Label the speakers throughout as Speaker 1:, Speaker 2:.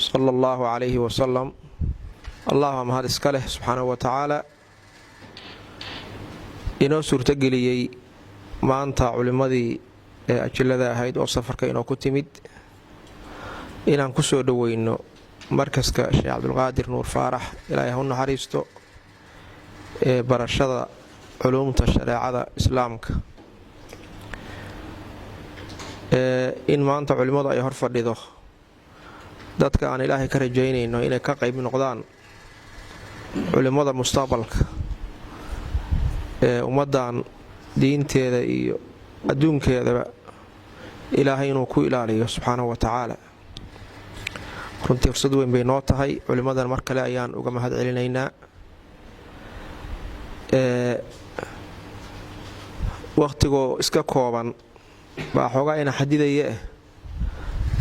Speaker 1: صلى الله عليه وسلم. اللهم هذا اسكاله سبحانه وتعالى inoo suurtageliyey maanta culimadii ajilada ahayd oo safarka inoo ku timid inaan ku soo dhaweyno markaska Sheekh Cabdulqaadir Nuur Faarax ilaahay ha naxariisto ee barashada culumta shariicada islaamka in maanta culimadu ay hor fadhido dadka aan ilaahay ka rajaynayno inay ka qayb noqdaan culimada mustaqbalka ummadan diinteeda iyo adduunkeedaba ilaahay inuu ku ilaaliyo subxaanahu wa tacaala. runtii fursad weyn bay noo tahay. culimadan mar kale ayaan uga mahad celinaynaa. waqtigoo iska kooban baa xoogaa ina xadidaya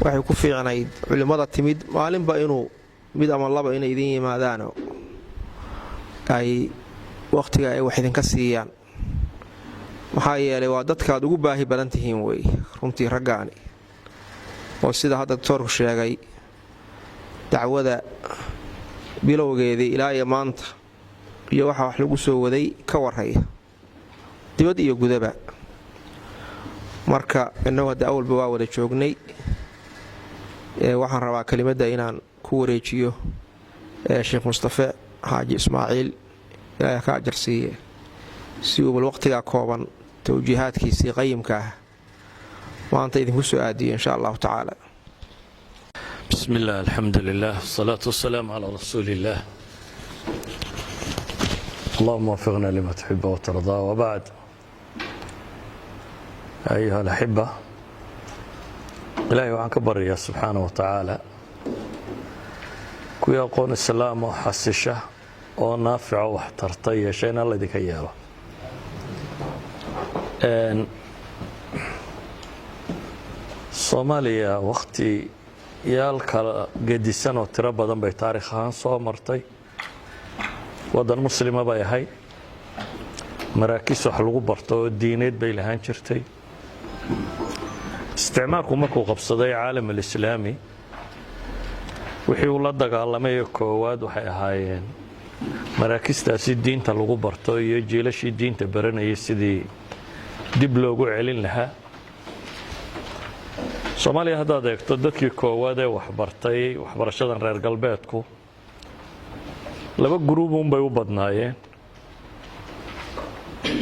Speaker 1: waxay ku fiicnayd culimada timid maalinba inuu mid ama laba inay idin yimaadaan ay waqtiga ay wax idinka siiyaan, maxaa yeelay waa dadkaad ugu baahi badan tihiin wey runtii raggaani oo sida hadda doctorku sheegay dacwada bilowgeedii ilaa iyo maanta iyo waxa wax lagu soo waday ka warhaya dibad iyo gudaba. marka innagu hadda awalba waa wada joognay. waxaan rabaa kelimadda inaan ku wareejiyo Sheekh Mustafa Xaaji Ismaaciil ilaahay ka ajar siiye si uu waqtiga kooban tawjiihaadkiisii qayimka ah maanta idinku soo aadiyo insha Allah taala.
Speaker 2: بسم الله الحمد لله والصلاة والسلام على رسول الله. اللهم وفقنا لما تحب وترضى. وبعد، أيها الأحبة، إلهي وعن كبر يا سبحانه وتعالى كوي يقول السلام وحسشه ونافع واحترطي شيئا الله ذيك ياله. Soomaaliya waqti yaalka gedisan oo tiro badan bay taariikh ahaan soo martay. wadan muslima bay ahayd. maraakiis wax lagu barto oo diineed bay lahaan jirtay. isticmaalku markuu qabsaday caalam islaami wixii uu la dagaalamay koowaad waxay ahaayeen maraakistaasi diinta lagu barto iyo jiilashii diinta baranayay sidii dib loogu celin lahaa. Soomaaliya haddaad eegto dadkii koowaad ee waxbartay waxbarashadan reer galbeedku laba gruub unbay u badnaayeen.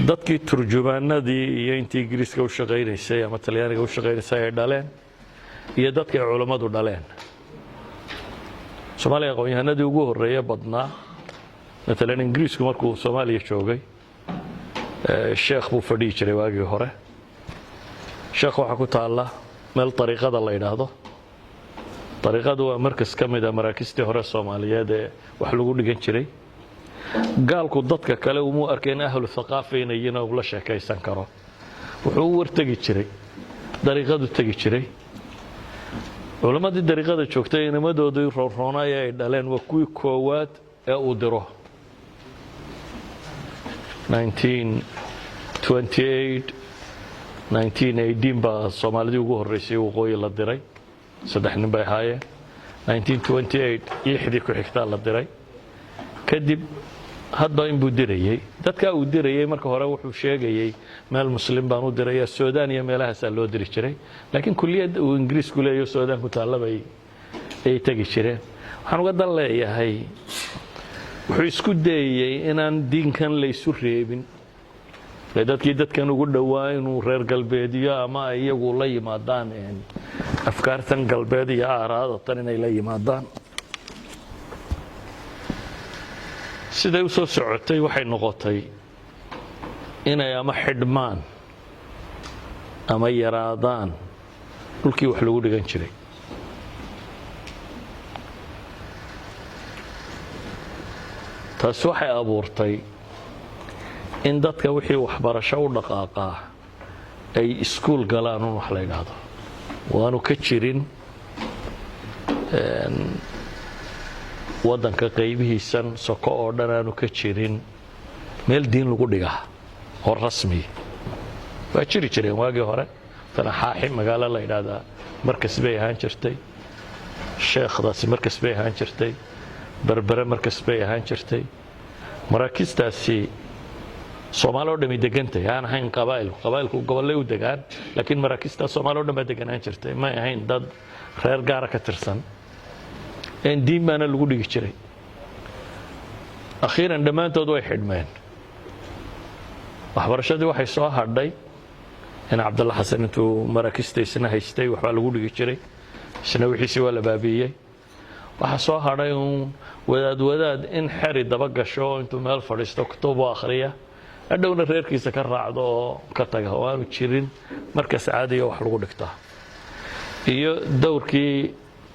Speaker 2: dadkii turjumaanadii iyo intii Ingiriiska u shaqaynaysay ama Talyaaniga u shaqaynaysay ay dhaleen iyo dadkii culimadu dhaleen. Soomaaliya aqoonyahanadii ugu horeeyay badnaa مثلا إنجليزكم مركو سوماليا شوقي الشيخ بو فدي جري واقي هره شيخ وحكو تعالى مال طريقة الله ينهضه طريقة دو مركز كمدة مراكزتي هره الصومالية ده وحلو لقين جري قال كودتك كلا ومو أركين أهل الثقافة ينينا ولا شيء كيسان كرا وحور تجي جري طريقة دو تجي جري ولما دي طريقة دو شوكتين ما دو دو رونا يا دلين وكوي كوات أودره 1928 1918 baa Soomaalida ugu horeysay waqooyi la diray. 3 nin bay haayeen. 1928 lixdii ku xigtaa la diray. kadib hadba in buu dirayay. dadka uu dirayay marka hore wuxuu sheegayay meel muslim baan u diraya Suudaan iyo meelahaas loo diri jiray. laakiin kulliyad uu Ingiriisku leeyahay Suudaan ku taalabay ay tagi jireen. waxaan uga dan leeyahay wuxuu isku dayay inaan diinkan la isu reebin. dadkan ugu dhawaa inuu reer galbeediyo ama iyagu la yimaadaan afkaartan galbeed iyo aaraadatan inay la yimaadaan. siday u soo socotay waxay noqotay inay ama xidhmaan ama yaraadaan dhulkii wax lagu dhigan jiray. taas waxay abuurtay in dadka wixii waxbarasho u dhaqaaqaa ay iskuul galaan wax la yiraahdo waanu ka jirin wadanka qaybihiisan soko oo dhan aanu ka jirin meel diin lagu dhigaa oo rasmi waa jiri jireen waagii hore. tan xaaxi magaalo la yiraahdaa markas bay ahaan jirtay. sheekhdaasi markas bay ahaan jirtay berbere markas bay ahaan jirtay maraakistaasi Soomaali oo dhami degantay aan ahayn qabaa'ilku gobolay u degaan laakiin maraakista Soomaali oo dhami deganaan jirtay ma ahayn dad reer gaar ka tirsan in diin baana lagu dhigi jiray akhiiran dhamaantood way xidhmeen waxbarashadii waxay soo hadhay in Cabdalla Xasan intuu maraakistiisana haystay waxba lagu dhigi jiray isna wixiisi waa la baabiyay waxa soo hadhay wadaad in xeri daba gasho intuu meel fadhiisto kutub akhriya adowna reerkiisa ka raacdo oo ka taga oo aanu jirin markaas caadiga wax lagu dhigtaa iyo dowrkii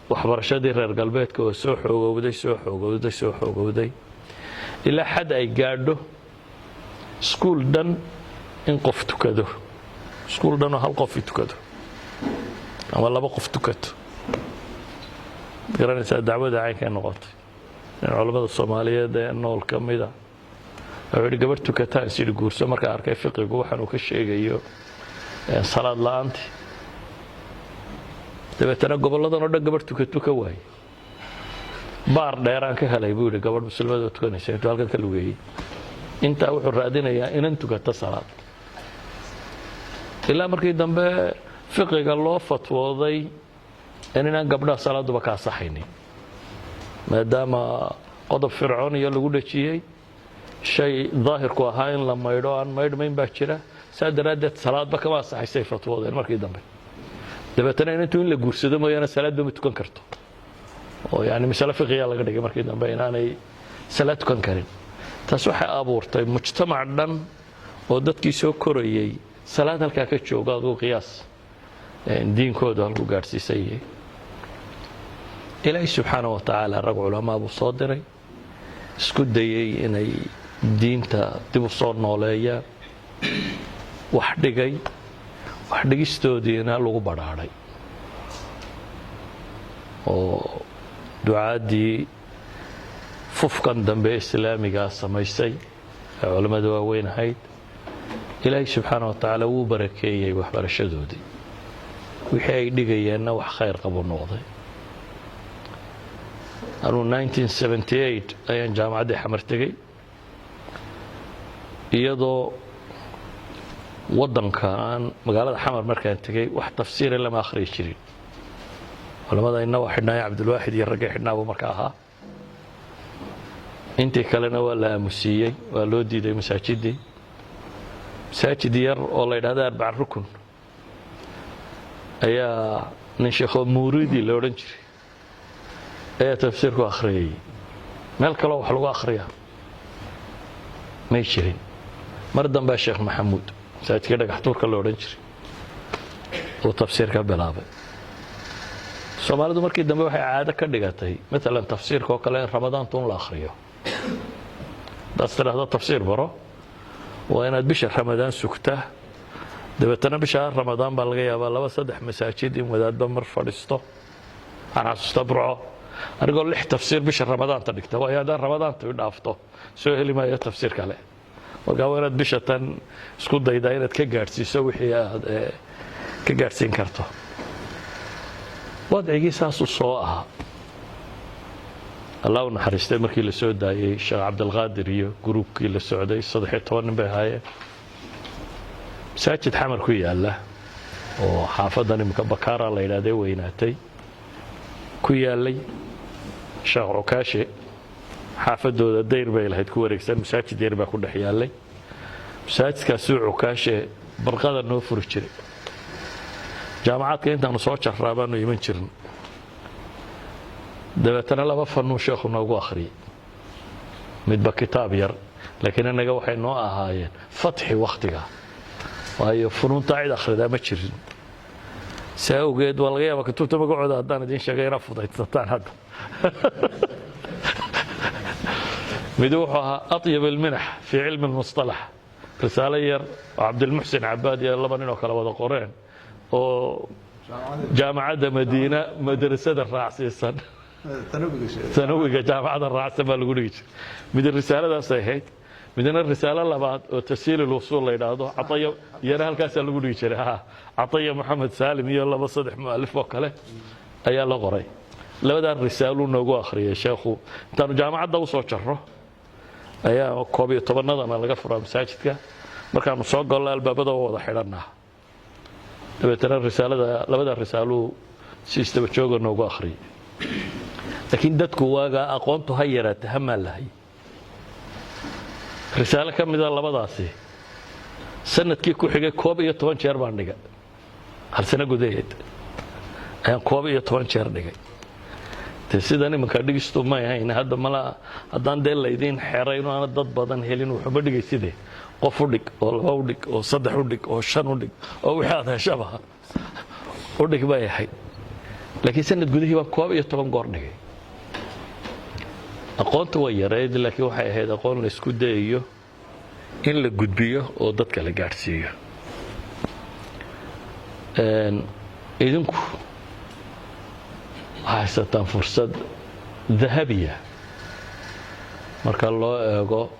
Speaker 2: waxbarashadii reer galbeedka oo soo xoogowday ilaa xad ay gaadho school dan in qof tukado school dan oo hal qof tukado ama laba qof tukato garanaysaa dacwada caynka noqotay culimada Soomaaliyeed ee nool kamida wuxuu gabar tukataan si guurso marka arkay fiqigu waxaan uu ka sheegayo salaad la'aanti dabeetana goboladan oo dhan gabar tuka waay baar dheeraan ka helay buu gabar muslimada tukanaysa intuu halkan ka lugeeyay inta wuxuu raadinayaa inaan tukata salaad ilaa markii dambe fiqiga loo fatwooday inaan gabdhaha salaaduba ka saxaynin maadaama qodob fircoon iyo lagu dhajiyay shay daahirku ahaa in la maydho aan maydhmayn baa jira saadaradeed salaadba kama saxaysay fatwoodeen markii dambe dabeetana intuu in la guursado mooyana salaadba ma tukan karto oo yaani mas'ala fiqiga laga dhigay markii dambe inaanay salaad tukan karin taas waxay abuurtay mujtamac dhan oo dadkii soo korayay salaad halka ka jooga oo qiyaas diinkooda halku gaarsiisay ilaahay subxaanahu wa tacaala rag culamaa buu soo diray isku dayay inay diinta dib u soo nooleeyaan wax dhigistoodiina lagu badhaadhay oo ducaadii fufkan dambe islaamiga samaysay ee culimada waaweyn ahayd ilaahay subxaanahu wa tacaala wuu barakeeyay waxbarashadoodii wixii ay dhigayeenna wax khayr qabo noqday anuu 1978 ayaan jaamacadda xamar tegay iyadoo wadankan magaalada xamar markaan tegay wax tafsiir lama akhriyo jirin culimada inna waa xidhnaa Cabdulwaahid iyo ragga xidhnaa marka ahaa intii kalena waa la aamusiyay waa loo diiday masaajidii masaajid yar oo la yiraahdo 4 rukun ayaa nin sheekh Muuridi la oran jiray ayaa tafsiirku akhriyay meel kale wax lagu akhriyaa ma jirin mar dambe sheekh Maxamuud masaajidka dhagaxtuurka la oran jiray oo tafsiirka bilaabay Soomaalidu markii dambe waxay caado ka dhigatay mesela tafsiirka oo kale Ramadaan toon la akhriyo dadka tafsiir baro waa inaad bisha Ramadaan sugtaa dabeetana bisha Ramadaan baa laga yaabaa 2-3 masaajid in wadaadba mar fadhiisto aan astabro argo lix tafsiir bisha Ramadaan ta dhigta waa yaada Ramadaan tu dhaafto soo heli maayo tafsiir kale marka waa inaad bisha tan isku daydaa inaad ka gaarsiiso wixii aad ka gaarsiin karto wadcigiisa saas soo ah الله نحرسته مركي لسود داي الشيخ عبد القادر يو جروب كي لسود داي صدق توان بهاي ساجد حمر كوي الله وحافظني مكبكارة الله ينادي ويناتي كوي الله شيخ عكاشي حافظه الدير بيل هيد كوريكسن مساجد دير باكل حيالي مساجد كسوع عكاشي برقدر نوفر شري جامعات كنت أنا صوت شهرابان ويمنشرن dabeetana laba fannu sheekhu noogu akhri midba kitaab yar laakiin anaga waxay noo ahaayeen fatxi waqtiga waayo funuunta cid akhrida ma jirin saawgeed waa laga yaabaa kutubta magacooda haddaan idin sheegay inaa fudaysataan hadda mid wuxuu ahaa atyab alminax fi cilmi almustalax risaalo yar oo cabdilmuxsin cabaad iyo laba nin oo kale wada qoreen oo jaamacadda madiina madrasada raacsiisan ثانوي جامعة الرعسة بالقوليش من الرسالة ده صحيح من الرسالة لبعض تسهيل الوصول إلى هذا عطية ينهى الكاس القوليش عطية محمد سالم يلا بصدح مؤلف وكله أي الله غري labadan risaalu noogu akhriyay sheekhu intaanu jaamacadda u soo jarro ayaa 12 laga furaa masaajidka markaanu soo galno albaabada wada xidhanaa dabeetana risaalada labada risaalu si istaba jooga noogu akhriyay laakiin dadku waaga aqoontu ha yaraatay hama lahay risaalo ka mid ah labadaasi sanadkii ku xigay 12 jeer baan dhigay hal sano gudaheed ayaan 12 jeer dhigay sidan imanka dhigistu ma yahayn hadda mala haddaan dee laydin xeerayno aan dad badan helin wuxuuba dhigaysidee qof u dhig oo laba u dhig oo saddex u dhig oo shan u dhig oo wixii aad heshabaha u dhig bay ahayd laakiin sanad gudihii baan 12 goor dhigay aqoonta way yareed laakiin waxay ahayd aqoon la isku dayayo in la gudbiyo oo dadka la gaarsiiyo idinku haysataan fursad dahabiya marka loo eego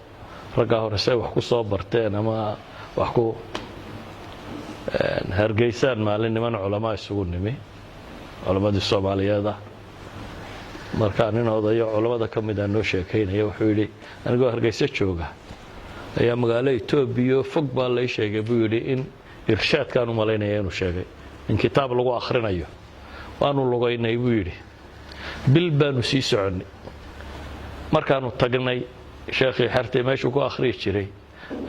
Speaker 2: ragga hore say wax ku soo barteen ama wax ku hargeysaan maalin niman culamaa isugu nimi culamadii Soomaaliyeed marka nin odayo culamada ka mid ah noo sheekaynaya wuxuu yiri anigoo hargeysa jooga ayaa magaalada Itoobiya fog baa la sheegay buu yiri in irshaadkan u maleynaya inuu sheegay in kitaab lagu akhrinayo waanu lugaynay buu yiri bil baanu sii soconay markaanu tagnay sheekhi xartay meeshu ku akhriyi jiray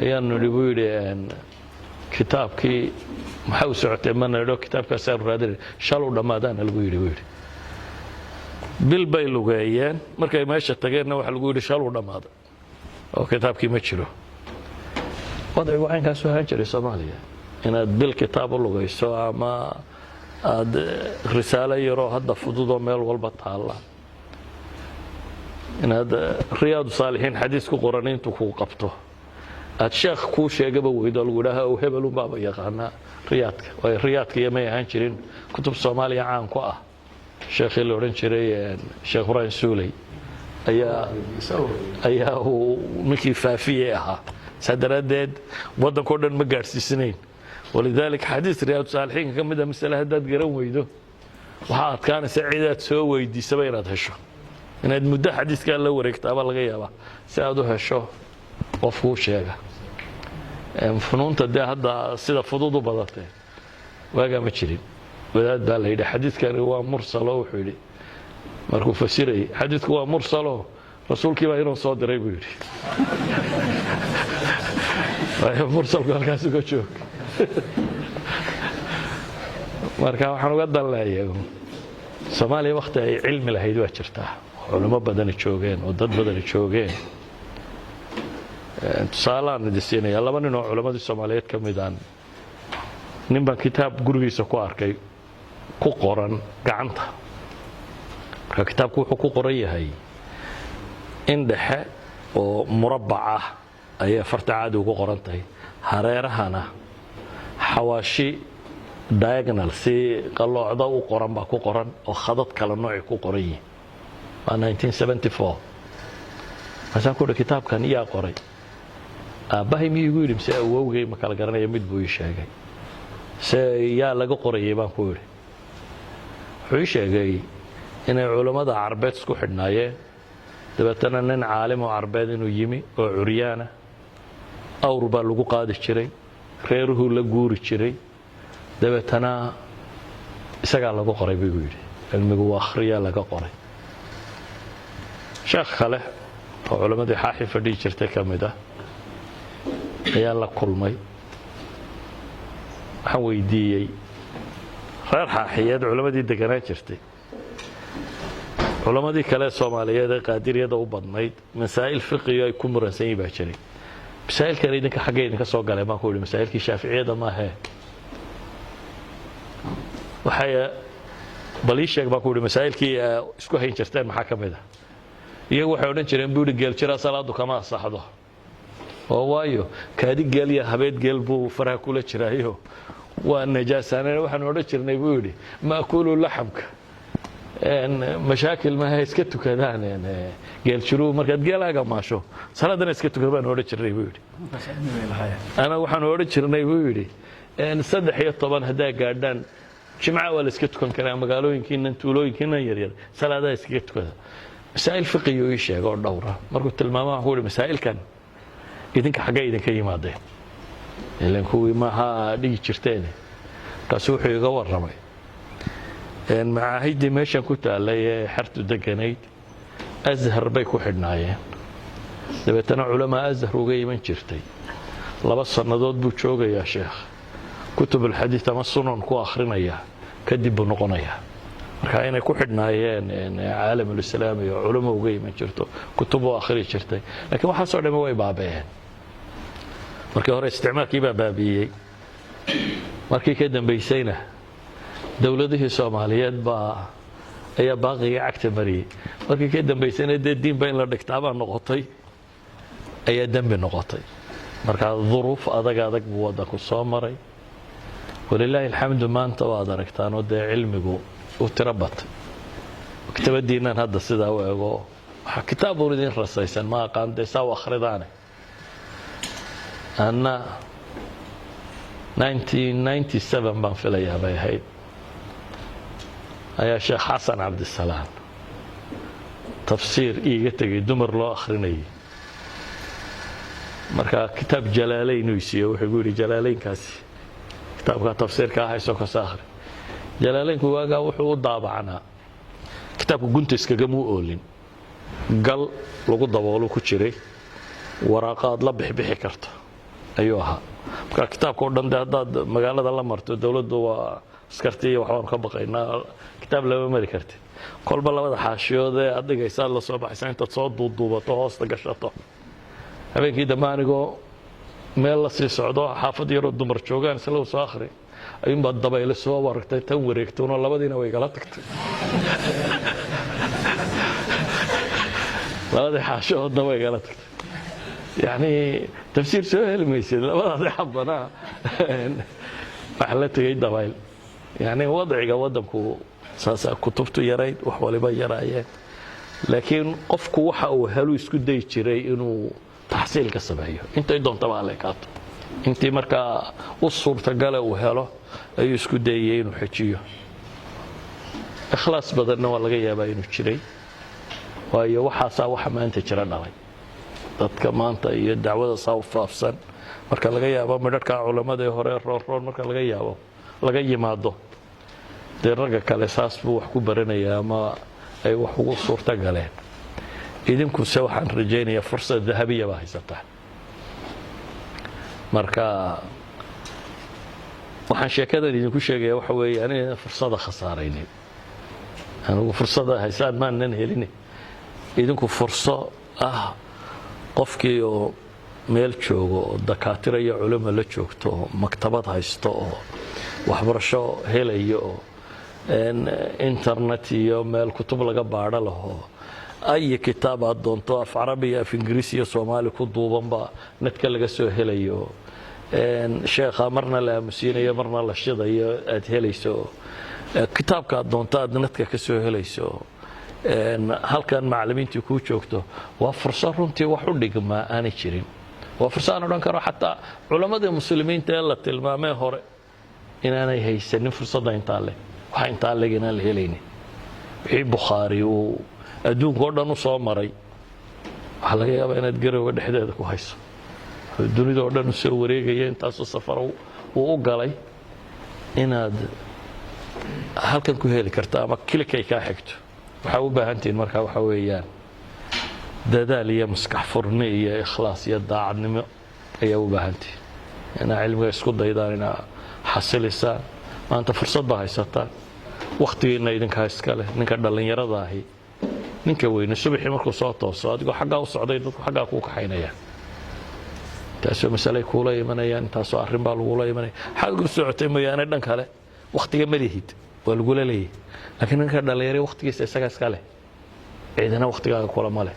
Speaker 2: ayaanu buu yiri kitaabkii maxaa u socotay manado kitaabkaas aan raadin shal u dhamaadaan lagu yiri buu yiri bil bay lugeeyeen markay meesha tageenna waxa lagu yiri shal u dhamaada oo kitaabkii ma jiro wadaygu aynkaas soo haan jiray Soomaaliya inaad bil kitaab u lugayso ama aad risaalo yaro hadda fududoo meel walba taala inaad riyaad saalihiin xadiis ku qoran intu ku qabto aad sheekh ku sheegaba weydo lagu yiraahdo oo hebel u baaba yaqaana riyaadka way riyaadka yamay ahaan jirin kutub Soomaaliya caan ku ah sheekh la oran jiray sheekh Ibrahim Suulay ayaa ninkii faafiyay ahaa sadaradeed wadanka dhan ma gaarsiisnayn ولذلك حديث رياض الصالحين كم ده مسألة هداد قرن ويدو وحاط كان سعيدات سو ويدي سبيرات هشو إن المدة حديث كان لو ركت أبى الغيابة سعدو هشو وفوش يجا فنون تدي هذا سيدا فضوض وبضته واجا مشرين وذات بالهيدا حديث كان هو مرسل وحولي مركو فسيري حديث هو مرسل رسول كي بايرون صادر يقولي مرسل قال كاسو كشوك marka waxaan uga dalleeyay Soomaaliya waqti ay cilmi lahayd waa jirtaa culimo badan joogeen oo dad badan joogeen tusaalaan idinsiinaya laba nin oo culimadii Soomaaliyeed ka mid ah nin baa kitaab gurigiisa ku arkay ku qoran gacanta marka kitaabku wuxuu ku qoran yahay in dhexe oo murabbac ah ayay farta caadi ugu qoran tahay hareerahana حواشي diagonal si qalloocda u qoran baa ku qoran oo khadad kala nooc ku qoran yihiin 1974 asan ku kitaabkan yaa qoray aabahay mi igu yiri mise awowgay ma kala garanaya mid buu sheegay yaa laga qorayay baan ku yiri wuxuu sheegay in culimada Carbeed isku xidhnaayeen dabeetana nin caalim oo Carbeed inuu yimi oo curyaana awrba lagu qaadi jiray reeruhu la guuri jiray dabeetana isaga lagu qoray buu yiri cilmigu waa akhriya laga qoray sheekh kale oo culimadii xaaxi fadhi jirtay kamida ayaa la kulmay waxa weydiiyay reer xaaxiyad culimadii deganaa jirtay culimadii kale Soomaaliyeed ee qaadiriyada u badnayd masaa'il fiqhi ay ku muransan yihiin baa jiray مسائل كان يدك حاجين كسوق على ما كل مسائل كي شافعية ده ما هي وحيا بليش ما كل مسائل كي اسكو هين شرتين محاكمة ده يجوا حيوانين شرين بيقول الجيل شرا صلاة كمان صح ده هو أيوه كهدي الجيل يا حبيت جيلبو فرها كله شرايه والنجاسة أنا وحنا نورد شرنا بيقولي ما أكلوا لحمك مشاكل ما هي اسكتوا كذا يعني قال شروع مركز قال هذا ما شو صار ده اسكتوا كذا نورد شرنا بيقولي أنا وحنا نورد شرنا بيقولي إن صدق هي طبعا هدا قاعدان jimca waa la iska tukan karaa magaalooyinkiinan tuulooyinkiinan yaryar salaadaha iskaga tukada masaa'il fiqiyo ii sheega oo dhowra markuu tilmaama wuxuu ihi masaa'ilkan idinka xaggee idinka yimaadeen ilan kuwii maaha dhigi jirteen markaasu wuxuu iga warramay macaahiddii meeshan ku taallay ee xertu deganayd ashar bay ku xidhnaayeen dabeetana culamaa ashar uga iman jirtay 2 sannadood buu joogayaa sheekh kutubulxadiid ama sunan ku akhrinayaa kadib buu noqonayaa marka inay ku xidhnaayeen caalamulislaami oo culamo uga iman jirto kutub u akhri jirtay laakiin waxaasoo dhamme way baaba'een markii hore isticmaalkii baa baabi'iyey markii ka dambaysayna dowladihii soomaaliyeed ayaa baaqiga cagta mariyey markii ka dambaysayna dee diinba in la dhigtaabaa noqotay ayaa dembi noqotay marka duruuf adag buu waddanku soo maray walilaahi alxamdu maanta waad aragtaan oo dee cilmigu u tiro batay maktabadiinnan hadda sidaa u ego waxaa kitaab uun idin rasaysan ma aqaan dee saa u akhridaane anna 1997 baan filayaa bay ahayd ayaa sheekh xasan cabdisalaam tafsiir iiga tegay dumar loo akhrinayay marka kitaab jalaalayn uu siiyo wuxuu gu yidhi jalaalaynkaasi kitaabka tafsiirka hayso ka saakri jalaalaynku waagaa wuxuu u daabacnaa kitaabka gunta iskagama u oolin gal lagu daboolo ku jiray waraaqaad la bixbixi karto ayuu ahaa marka kitaabka oo dhan haddaad magaalada la marto dowladdu waa askartii iyo waxbaan ka baqaynaa kitaab lama mari kartid kolba labada xaashiyood ee aad dhigaysaad la soo baxaysa intaad soo duuduubato hoosta gashato habeenkii dambe anigoo meel la sii socdo xaafad yaroo dumar joogaan isla u soo akhri ayuunbaad dabayle soo waragtay tan wareegtoonoo labadiina way igala tagtay labadii xaashahoodna way igala tagtay yacni tafsiir soo heli maysid labadaadi xabana waxa la tegay dabayl yacni wadciga waddanku saasaa kutubtu yarayd wax waliba yaraayeen laakiin qofku waxa uu helu isku dayi jiray inuu taxsiilka sameeyo intay doontaba ha leekaato intii markaa u suurtagale uu helo ayuu isku dayayay inuu xejiyo ikhlaas badanna waa laga yaabaa inuu jiray waayo waxaasaa waxa maanta jira dhalay dadka maanta iyo dacwada saa u faafsan marka laga yaabo midharhka culammadii hore roorroon marka laga yimaado dee ragga kale saas buu wax ku baranayaa ama ay wax ugu suurta galeen idinkuse waxaan rajaynayaa fursad dahabiya baa haysataa marka waxaan sheekadan idinku sheegaya waxa weeye aniga fursada khasaaraynin anigu fursada haysaan maanan helin idinku furso qofkii oo meel joogo oo dakaatira iyo culimo la joogto oo maktabad haysto oo waxbarasho helayo oo internet iyo meel kutub laga baadho laho ay kitaab aad doonto af carabi af ingiriisi iyo soomaali ku duubanba nadka laga soo helayo sheekha marna la aamusiinayo marna la shidayo aad helayso kitaabka aad doonto aad nadka ka soo helayso halkan macallimiintii kuu joogto waa fursad runtii wax u dhigma aanay jirin waa fursad aan odhan karo xataa culammadii muslimiinta ee la tilmaamee hore inaanay haysanin fursadda intaa leh waxa intaa leg inaan la helaynin wixii bukhaari uu adduunka oo dhan u soo maray waxaa laga yaabaa inaad garowga dhexdeeda ku hayso dunida oo dhan u soo wareegaya intaasoo safar uu u galay inaad halkan ku heli karta ama kilikay kaa xigto waxaa u baahantihiin markaa waxa weeyaan dadaal iyo maskax furni iyo ikhlaas iyo daacadnimo ayaa u baahantihiin inaa cilmiga isku daydaan inaa xasilisaan maanta fursad baa haysataan wakhtigiina idinkaa iska leh ninka dhallinyarada ahi ninka weyne subaxii markuu soo tooso adigoo xaggaa u socday dadku xaggaa kuu kaxaynayaan intaasoo masalay kuula imanayaan intaasoo arrin baa lagula imanaya xaad u socotay mooyaane dhan kale wakhtiga ma lihid waa lagula leeyahy laakiin ninka dhallinyari wakhtigiisa isaga iska leh ciidana wakhtigaaga kula ma leh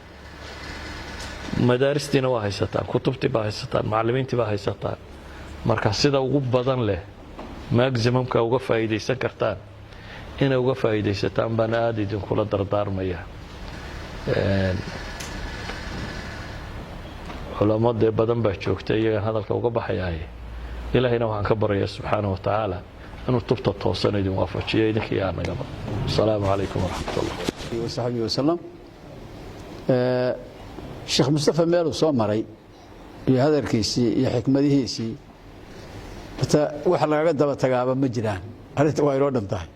Speaker 2: madaaristiina waa haysataan kutubtii baa haysataan macallimiintii baa haysataan marka sida ugu badan leh maximumka uga faa'iidaysan kartaan inay uga faa'iidaysataan baan aad idinkula dardaarmaya culamo dee badan baa joogta iyagaan hadalka uga baxayaay ilaahayna waxaan ka baraya subxaana wa tacaala inuu tubta toosan idin waafajiyo idinka iyo annagaba asalaamu calaykum waraxmatullah
Speaker 3: وصحبه وسلم الشيخ مصطفى ميلو soo maray iyo hadalkiisii iyo xikmadihiisii waxa laga daba tagaaba ma jiraan arinta waa inoo dhantahay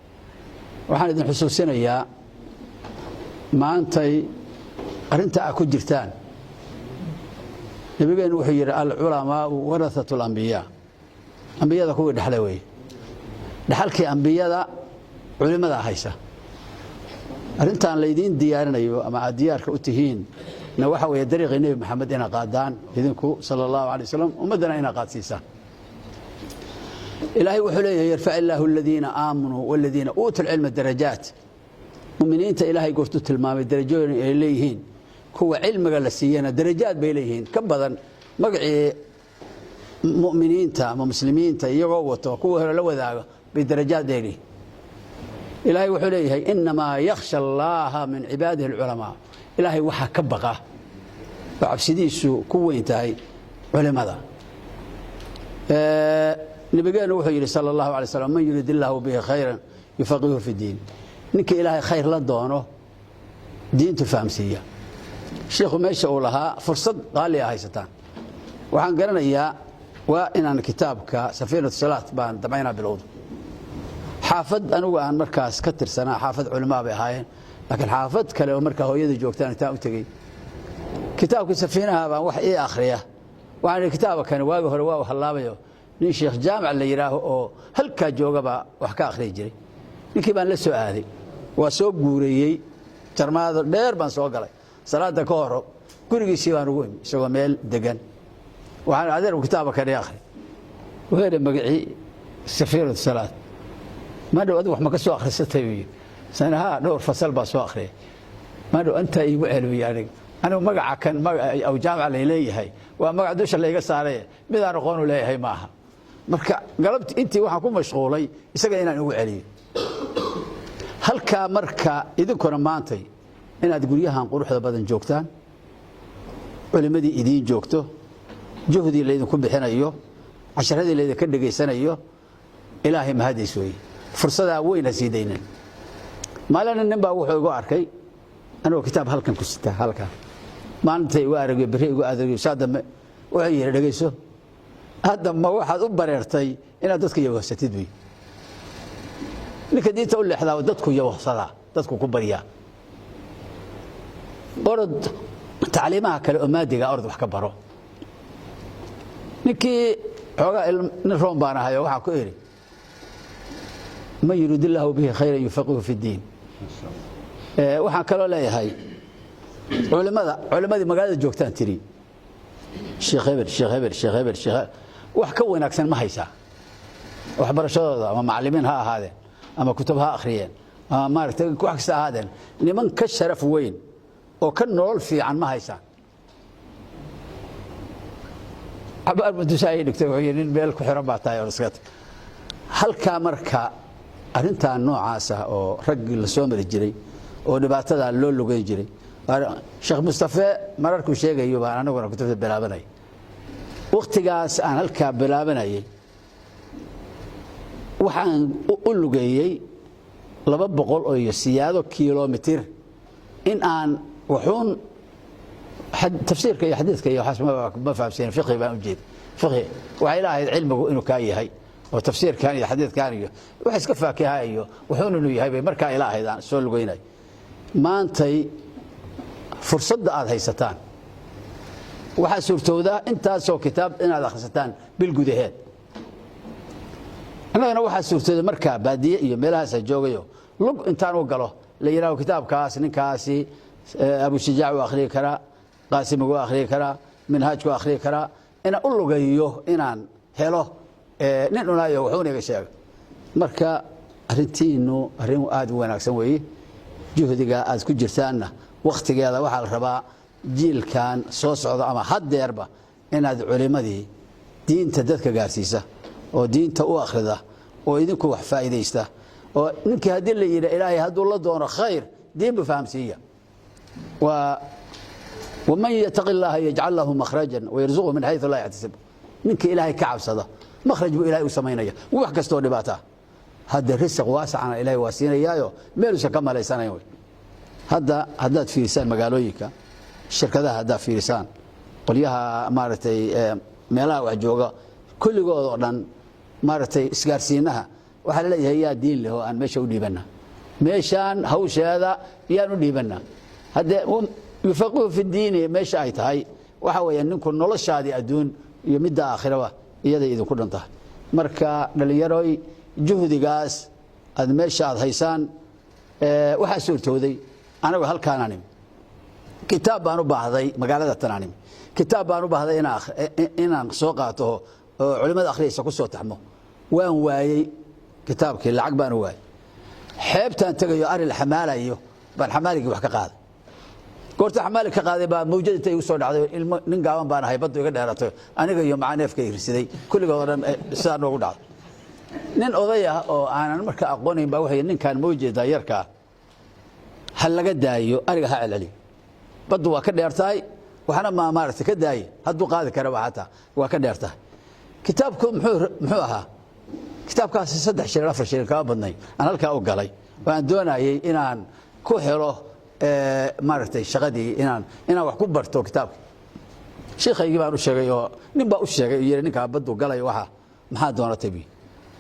Speaker 3: waxaan idin xusuusinayaa maantay arinta ku jirtaan nabigeenu wuxuu yiri al ulamaa warathatul anbiya anbiyada kuwa dhaxlay way dhaxalkii anbiyada culimada haysa arintan leedin diyaarinayo ama diyaarka u tihiin na waxa weeye dariiqii nabi maxamed ina qaadaan idinku sallallahu alayhi wasallam ummadana ina qaadsiisaan ilaahi wuxuu leeyahay yarfa illahu alladheena aamanu walladheena uutul ilma darajaat muuminiinta ilaahi goortu tilmaamay darajooyin ay leeyihiin kuwa cilmiga la siiyana darajaad bay leeyihiin ka badan magacii muuminiinta ama muslimiinta iyagoo wato kuwa hore la wadaaga bi darajaad leeyihiin إلهي وحليه إنما يخشى الله من عباده العلماء إلهي وحا كبقى وعبسديسو كوة انتهي علماء نبينا وحي صلى الله عليه وسلم من يريد الله به خيرا يفقهه في الدين نك إلهي خير لدونه دين تفهمسية الشيخ ما يشاء لها فرصة قال لي هاي ستان وحن قرنا إياه وإن أنا كتابك سفينة الصلاة بان دمعنا بالوضوء حافظ أنا وأنا مركز كتر سنة حافظ علماء بهاي لكن حافظ كلام مركز هو يدي جوكتان تاو تجي كتابك سفينة هذا واحد إيه آخرية وعن كتابك كان واقف رواء وحلابه نين شيخ جامع اللي يراه أو هل كجوجا بقى وحكى آخر يجري نكيبان لسه هذه وسوق جوري ترى هذا دير بان سوق عليه صلاة كهرب كل شيء وانوين سوى ميل دجن وعن هذا كتابك كان آخر وهذا مقعي سفينة الصلاة ما دو أدوح ما كسو آخر ستوي سنة ها دور فصل بس آخره ما دو أنت يوعلو يعني أنا مقع كان مقع أو جامعة لي هي ومقع دوش اللي يقص عليه بدأ نقول لي هي معها مركا قلبت أنت وحكون مشغولي يسقينا نوعلي هل كمركا إذا كنا مانتي إن تقوليها نقول هذا بدن جوكتان ولمدي إدين جوكتو جهدي اللي يكون بحنا أيوه عشان هذه اللي كنا جيسنا أيوه إلهي ما هذه سوي فرصة وين سيدينا ما لنا نبى وحوق أركي أنا كتاب هلكن كسته هلكا ما أنت وارق بريء وأدري سادم وعير رجيسه هذا ما واحد أبررتي إن دتك يوه ستدوي لكن دي تقول لي حدا ودتك يوه صلاة دتك كبرياء أرد تعليمها كالأمادي أرد وحكبره نكي حقا نفرون بانا هاي وحا كويري من يريد الله به خيرا يفقهه في الدين waxaan kaloo leeyahay culimada magaalada joogtaan tiri sheekh wax ka wanaagsan ma haysa wax barashadooda ama macallimiin ha ahaadeen ama kutub ha akhriyeen ama maaragtay wax kasta ahaadeen niman ka sharaf weyn oo ka nolol fiican ma haysa abaar mudusaay dhigtay in meel ku xiran baa tahay orskad halka marka arinta noocaas ah oo rag la soo mari jiray oo dhibaatada loo lugeyn jiray Sheekh Mustafa mararku sheegayo baan anaguna ku tafsir bilaabanay waqtigaas aan halka bilaabanay waxaan u lugeeyay 200 oo siyaado kiiloomitir in aan wuxuun tafsiirka iyo xadiiska iyo xasma ma fahamseen fiqhi baan u jeed fiqhi waxa ilaahay cilmigu inuu ka yahay oo tafsiirkan iyo xadiidkan iyo wax iska faakihayo wuxuun inuu yahay marka ilaahaydan soo lugeynay maantay fursadda aad haysataan waxa suurtooda intaas oo kitaab inaad akhrisataan bil gudaheed anagana waxa suurtooda marka baadiye iyo meelahaas joogayo lug intaan u galo la yiraahdo kitaabkaas ninkaasi Abu Shujaa oo akhriyo kara Qaasim oo akhriyo kara Minhaaj oo akhriyo kara ina u lugayo inaan helo nin unaayo wuxuu naga sheegay marka arintiinu arin aad u wanaagsan weey juhdiga aad ku jirtaana waqtigeeda waxa la rabaa jiilkan soo socdo ama hadeerba inaad culimadii diinta dadka gaarsiisa oo diinta u akhrida oo idinku wax faa'iideysta oo ninkii hadii la yiraahdo ilaahay haduu la doono khayr دين بفهمسية ومن يتق الله يجعل له مخرجا ويرزقه من حيث لا يحتسب منك إلهي كعب صدا مخرج إلهي وسمينيا ووح كستو نباته هذا الرزق واسع عن إلهي واسينا يايو ميلوش كمال إنسان يوي هذا في لسان مقالويك الشركة هذا في لسان قليها مارتي ميلا وجوجا كل جودان مارتي إسكارسينها وحلا هي دين له أن مشوا ديبنا مشان هوش هذا يانو ديبنا هذا يفقه في الدين مش أي تهاي وحوي أنكم نلش هذه أدون يمد آخره يدا إذا كنا انتهى مركا لليروي جهد جاس هذا مش هذا هيسان وحسول تودي أنا وهل كان أني كتاب أنا بعضي مقالة التنانيم كتاب أنا بعضي إن سوقاته علماء آخرين سكوسو تحمو وين واي كتابك العقبة أنا واي حبت أن تجي أري الحمالة أيوه بالحمالة وحكي قاعد قلت حمالك قاعد بقى موجودة يوصل على نقاوم بأنا هاي بدو يقدر هرته أنا جاي يوم عانف كي يرسدي كل قدران صار نقول عاد نين أضيع أو أنا مركا أقوني بوحي نين كان موجود يركع هل لقى دايو أرجع على لي بدو وكده يرتاي وحنا ما مارت كداي هدو قاعد كرواحتها وكده يرتاي كتابكم محوها كتاب كاس صدح شيء رفر شيء كابني أنا لك أوقلي وأنا دونا إنان كوحره مارتي شغدي إنان وحكوب برتو كتاب شيخ يجيب عنه شيء نبى أشياء يرني كابدو قلي وها ما دونا تبي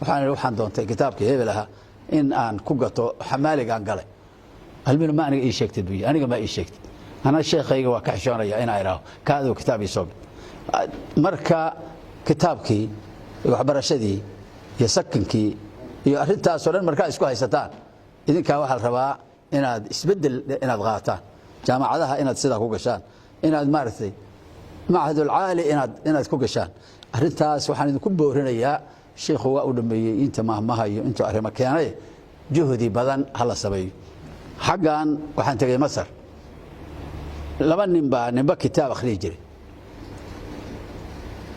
Speaker 3: وحنا دون كتاب كه لها إن كوجتو حمالي عن قلي هل من ما أنا إيش شكت بي أنا ما إيش شكت أنا الشيخ يجي وكحشان يا أنا أراه كذا كتابي صوب مركا كتابك وعبر شدي يسكنكي أنت سؤال مركز إسكو هيستان إذن كواحد ربا إن إسبدل إن أضغاطان جامعة إن تصير كوجشان إن مارثي معهد العالي إن كوجشان أنت سبحان كبر هنا يا شيخ هو أولمي أنت ما هي أنت أهل مكانه جهدي بدن هلا سبي حقا وحن تجي مصر لما نبى كتاب خريجري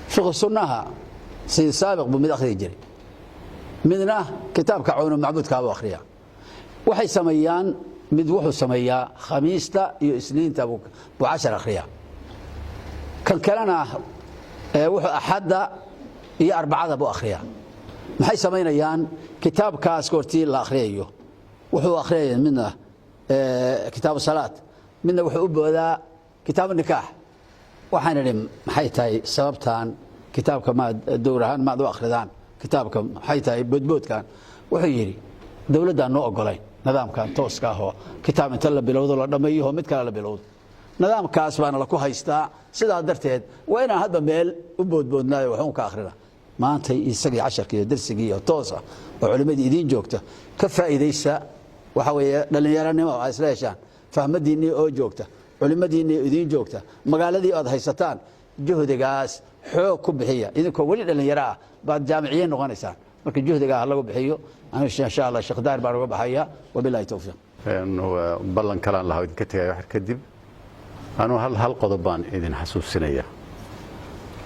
Speaker 3: شغل صناها سيد سابق بمد خريجري مدنا كتاب كعون معبود كابو أخريا وحي سميان مدوحو سميا خميستا يسنين تبوك ب10 أخريا كان كلنا وحو أحد يا 4 أبو أخريا ما حي سمينيان كتاب كاسكورتي الأخريا وحو أخريا منه كتاب الصلاة منه وحو أبو كتاب النكاح وحين لم حيتاي سببتان كتاب كما دورهان ما دو أخردان كتابكم حيتاي بدبود كان وحيري دولة أنه أقولين نظام كان توس كهو كتاب انتلا بلود ولا دميه مد كلا بلود نظام كاس بان لكو هيستا سدا درتيد وين هذا ميل وبودبودنا وحون كاخرنا ما انت يسقي 10 كيلو درسي توسا وعلمدي idin joogta ka faa'iideysa waxa weeye dhalinyaranimo ay isleeshaan fahmadiinii oo joogta culimadiinii idin joogta magaaladii aad haysataan juhdigaas xoog ku bixiya idinkoo wali dhalinyaro ah baad jaamiciyiin noqonaysaan marka juhdiga lagu bixiyo أنا إن شاء الله الشيخ دار بارو بحيا وبالله التوفيق.
Speaker 4: إنه بلن كلام الله إذا كتير واحد كذب أنا هالقضبان إذن حسوس سنية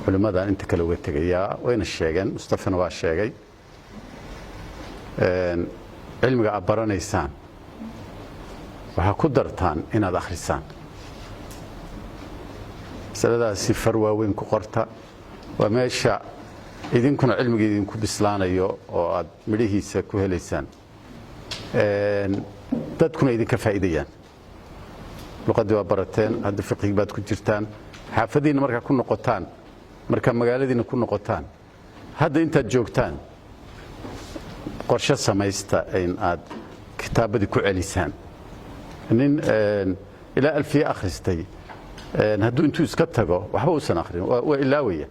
Speaker 4: ولماذا أنت كلويت تجيا وين الشيعان مصطفى نواس الشيعي علمك عبرنا إنسان وهقدرتان إن هذا آخر إنسان سلذا سفر وين كقرتا وماشى إذن كنا علمك إذن كبسلان أيو أو مريه سكوه لسان تدكنا إذن كفائديان لقد وبرتين هذا الفقه بعد كجرتان حافظين مركا كنا قطان مركا مقالدين كنا قطان هذا أنت جوكتان قرشة سمايستا إن آد كتابة كوع لسان إن إلى 1000 أخرستي هدو أنتو إسكتها وحبوسنا آخرين وإلاوية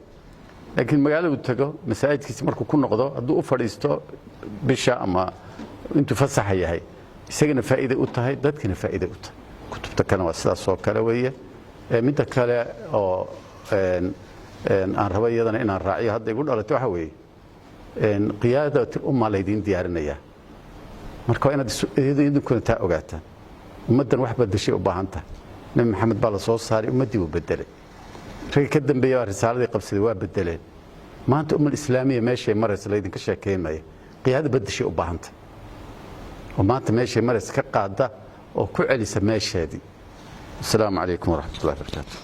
Speaker 4: لكن مقالة بتجو مساعد كيس مركو كنا قضاء هدو أفريستو بشا أما أنتو فصح هي سجن فائدة أوتها دت كنا فائدة أوتها كتبت كنا وسلا صوب كلاوية متى كلا أو أن رواية أنا إن الرعية هذا يقول على توحوي إن قيادة الأمة ليدين ديارنا إياه مركو أنا يدين كنا تأوجاتها ومدن واحد بدي شيء وباهنته من محمد بالصوص صار ومدي وبدله رجع كدم بيا رسالة قبل سواب بدلين ما أنت أم الإسلامية ماشية مرة سليدين كشاكين ماي قيادة بدي شيء وباهنته وما أنت ماشي مرة كقاعدة وكعلي سماشي هذه السلام عليكم ورحمة الله وبركاته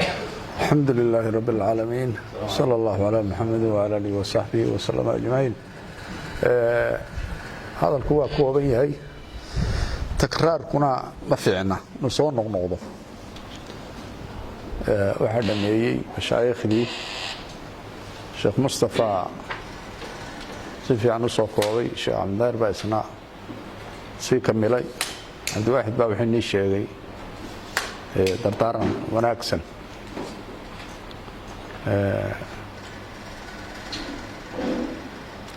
Speaker 5: الحمد لله رب العالمين صلى الله على محمد وعلى آله وصحبه وسلم أجمعين هذا الكوا كوبان yahay takraarkuna ma fiicna soo noqnoqdo waxa dhameeyay mashaayikhdi Sheekh Mustafa si fiican u soo koobay Sheekh Amdar baa isna si kamilay hadii waxa baa wixii ni sheegay dardaaran wanaagsan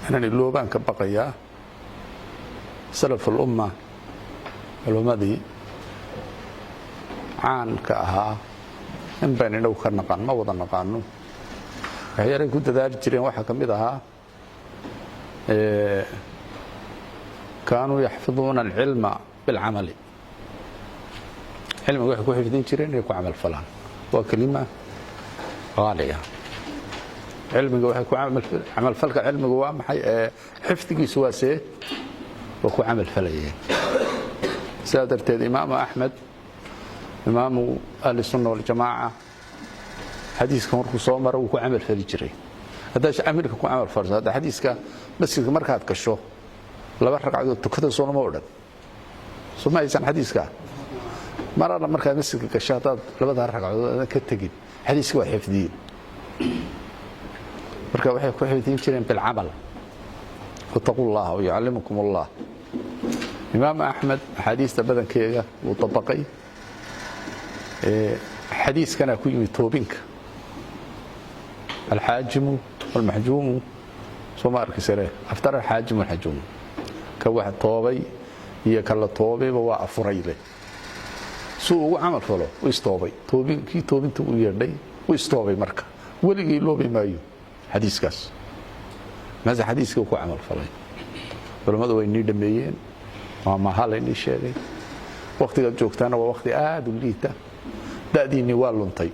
Speaker 5: أنا اللوبان كبقيا سلف الأمة الأمة عن كأها إن بين لو كان نقان ما وضع نقانه هي كنت ذلك جرين واحد كمدها كانوا يحفظون العلم بالعمل علم واحد كوي حفظين جرين يكون عمل فلان وكلمة غالية علمي waxa ku amal falka cilmigu waa maxay xifdigiisu waa see oo ku amal falayeen saadarteed imaam ahmed imaam ahli sunna wal jamaa hadiiska markuu soo maro uu ku amal fali jiray hadash amalka ku amal farsa hada hadiiska masjidka markaad gasho laba ragcadood tukada soo ma odhan sumaysan hadiiska marada markaad masjidka gasho hada labada ragcadood ka tagin hadiiska waa xifdiin marka waxay ku xidhiidhin jireen bil amal wattaqullah wa yu'allimukum Allah imaam ahmed hadiista badankeega uu tabaqay hadiiskana ku yimid toobinka الحاجم والمحجوم soo arkisare aftar الحاجم والمحجوم ka wax toobay iyo kala toobay waa afurayle soo ugu amal falo u istoobay toobinkii toobinta u yeedhay u istoobay marka waligii loobi maayo حديثكاس ماذا حديثك وكو عمل فلay culimadu way nii dhameeyeen ma halayni sheegay waqtiga joogtaana waa waqti aad u liita daadiini waa luntay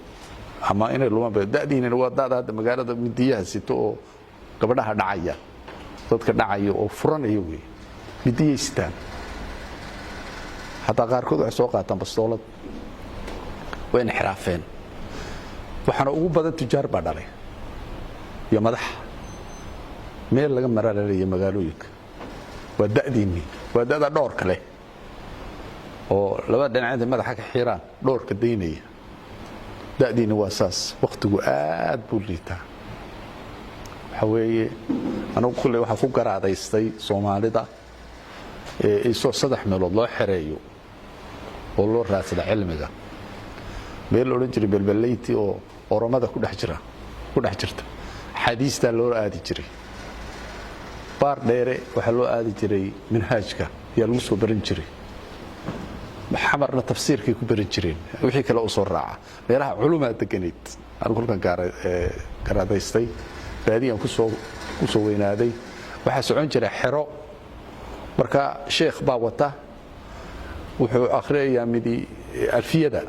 Speaker 5: ama inay luma baa daadiini waa daad magaalada midiyaha sito oo gabadhaha dhacaya dadka dhacaya oo furanayo way midiyeystaan hatta qaarkood wax soo qaataan bastoolad way inxiraafeen waxana ugu badan tijaar baa dhalay يا مدح ميل laga maraalay magaalooyinka waa daadiini waa daada dhowr kale oo laba dhinac madaxa ka xiiraan dhowr ka deynaya daadiini waa saas waqtigu aad buu liitaa waxa weeye anigu kulli waxa ku garaadaystay Soomaalida isoo saddex meelood loo xireeyo oo loo raadsada cilmiga meel oran jiray balbaleyti oo oromada ku dhex jirta حديث لو آدي جري بار ديري waxa loo aadi jiray manhajka ya lagu soo baran jiray maxamarna tafsiirkii ku baran jireen wixii kale oo soo raaca meelaha culumaad deganeed aan kulkan garaadaystay baadiyan ku soo weynaaday waxa socon jiray xiro marka sheekh baa wata wuxuu akhriyaa midi alfiyada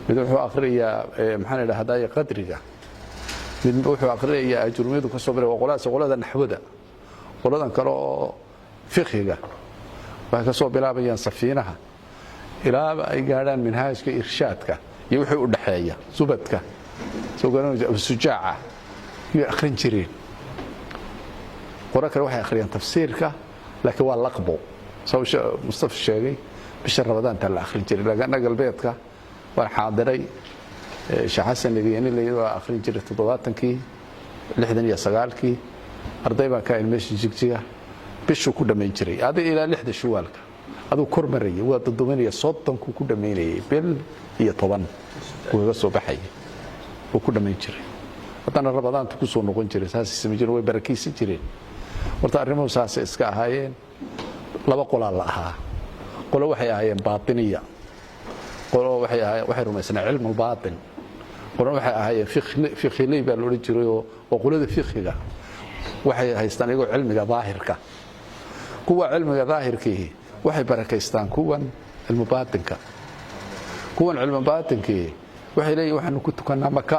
Speaker 5: mid wuxuu akhriyaa maxaan ilaahay qadriga mid wuxuu akhriyaa ajruumadu ka soo baray qolada naxwada qoladan kale oo fiqhiga waxa ka soo bilaabayaan safiinaha ilaa ay gaaraan manhajka irshaadka iyo wixii u dhaxeeya subadka soo garanaysa sujaaca iyo akhrin jireen qora kale waxay akhriyaan tafsiirka laakiin waa laqbo soo Mustafa sheegay bisha Ramadaan ta la akhrin jiray laga galbeedka waa xaadiray شحسن لقيني اللي هو آخرين جري 70 69 أرضي بقى كائن ماشي جيجيا بيشو كودا من جري هذا إلى 6 شوالك هذا كورمري هو الضمنية صوتهم كودا ميني بيل هي طبعا هو بس بحي وكودا من جري أنا رمضان تكسو نقول جري ساس سمجر وبركيس جري ورتعرفوا ساس إسكا هاين لا بقول الله قولوا وحي هاين باطنية قولوا وحي رميسنا علم الباطن قولوا وحي هاين فقه لي بقى لوري جري وقولوا فقهك waxay haystaan iyagu cilmiga daahirka kuwa cilmiga daahirkii waxay barakeystaan kuwan cilmi baatinka kuwan cilmi baatinki waxay leeyihiin waxaan ku tukanaa maka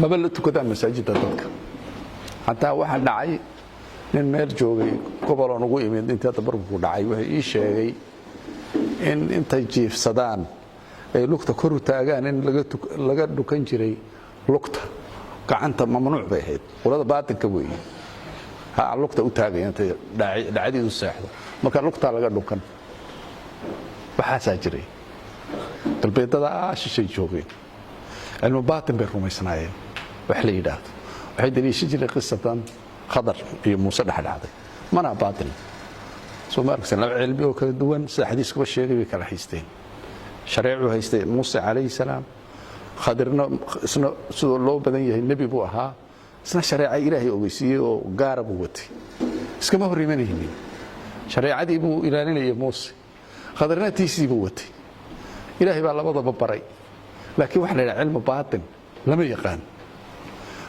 Speaker 5: maba la tukadaan masaajidda dadka hatta waxa dhacay nin meel joogay gobol oo ugu yimid inta tabarku dhacay waxay ii sheegay in intay jiifsadaan ay lugta kor u taagaan in laga dhukan jiray lugta gacanta mamnuuc bay ahayd qolada baatinka weeye ha lugta u taagaya intay dhacdiidu seexdo marka lugta laga dhukan waxaasaa jiray galbeedada shishay joogeen cilmu baatin bay rumaysnaayeen wax la yidhaahdo waxay daliishan jireen qisatan khadar iyo muuse dhexdhacday mana baatin soo ma arkaysan laba cilmi oo kala duwan sida xadiiskuba sheegay bay kala haysteen shareecu haystay muuse calayhi salaam khadirna isna sidoo loo badan yahay nebi buu ahaa isna shareeca ilaahay ogeysiiyey oo gaara buu watay iskama hor imanaynin shareecadii buu ilaalinayay muuse khadirna tiisii buu watay ilaahay baa labadaba baray laakiin waxa la yidhaha cilmu baatin lama yaqaan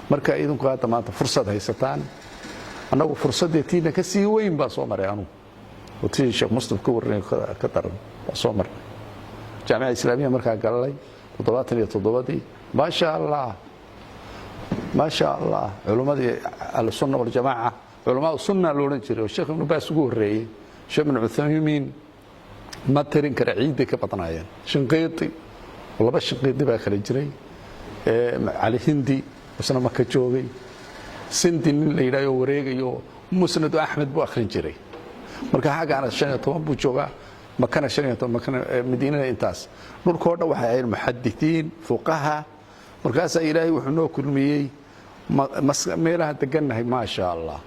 Speaker 5: marka idinku hadda maanta fursad haysataan annagu fursaddeetiina ka sii weyn baa soo maray anugu oo tii sheekh mustafa ka warranay ka daran baa soo maray jaamica islaamiya markaa galalay 77 ما شاء الله علماء السنة والجماعة علماء السنة لولا جري والشيخ ابن باز قوري الشيخ ابن عثيمين ما ترين كرعيدة كبطنايا شنقيطي والله بس شنقيطي باخر جري على هندي وسنا مكة جوغي سندي اللي لا يوريغيو مسند أحمد بو آخر جري marka xaga aan 15 buu joogaa makana 15 makana madiinada intaas dhulkooda waxa ay muhaddithiin fuqaha markaas ilaahay wuxuu noo kulmiyay meelaha deganahay ma sha Allah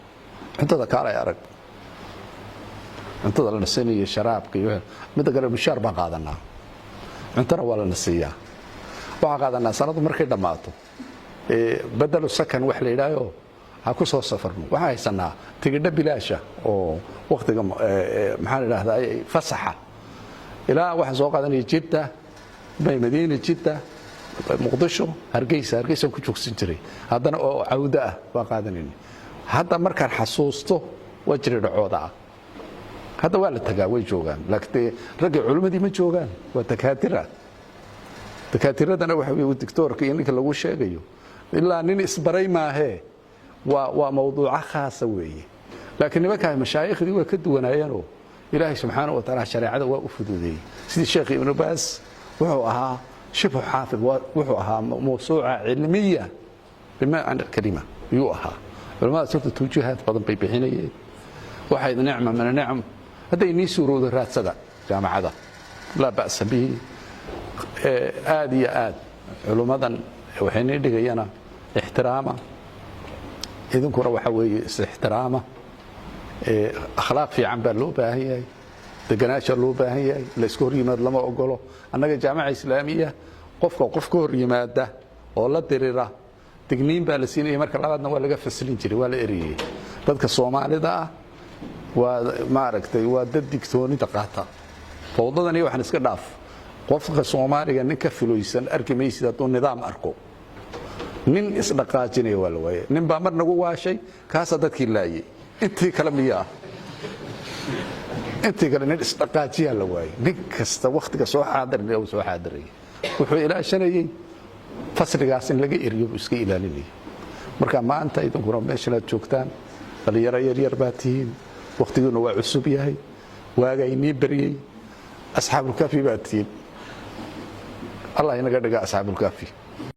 Speaker 5: intada kale arag intada la nasanay sharaabka iyo mid kale mushaar baan qaadanaa intana wala nasiya waxa qaadanaa sanad markay dhamaato badalu sakan wax la yiraayo ha ku soo safarno waxa haysanaa tigidha bilaasha oo waqtiga maxaa la yiraahdaa fasaxa ilaa waxa soo qaadanay Jidda bay Madiina Jidda muqdisho hargeysa ku joogsan jiray haddana oo cawda ah waa qaadanayna hadda markaan xasuusto wajri dhacooda hadda waa la tagaa way joogaan laakiin ragga culimadii ma joogaan waa dakaatiradana waxa weeye doctorka iyo ninka lagu sheegayo ilaa nin isbaray maahe waa mawduuca khaasa weeye laakiin nimanka mashaayikhdi way ka duwanaayeen ilaahay subxaanahu wa ta'aala shariicada waa u fududeeyay sidii sheekh ibn baas wuxuu ahaa شبه حافظ وحوها موسوعة علمية بالمعنى الكلمة يوها علماء صرت توجيهات بعض بيبيحينية واحد نعمة من النعم هذا ينيسوا رود الرات سدا جامعة هذا لا بأس به آدي علماء وحين يدقينا احترامه إذن كرة وحوي احترامه أخلاق في عم باللو باهي دقناش اللو باهي لسكوري ماد لما أقوله أنك جامعة إسلامية قفك هور يماده oo la dirira digniin baa la siinay marka labaadna waa laga fasilin jiray waa la eriyay dadka Soomaalida ah waa maaragtay waa dad digtoonida qaata fowdadani waxaan iska dhaaf qofka Soomaaliga ninka filoysan arkimaysid oo nidaam arko nin isdhaqaajinay waa la waayay nin baa mar nagu waashay kaas dadkii laayay intii kala miyaa intii kale nin isdhaqaajiya la waayay nin kasta waqtiga soo xaadirnay oo soo xaadiray wuxuu ilaashanayay fasligaas in laga eriyo iska ilaalinay marka maanta idinkuna meesha aad joogtaan dhalinyaro yar baa tihiin waqtiguna waa cusub yahay waagaynii bariyay asxaabul kafi baa tihiin Allah inaga dhiga asxaabul kafi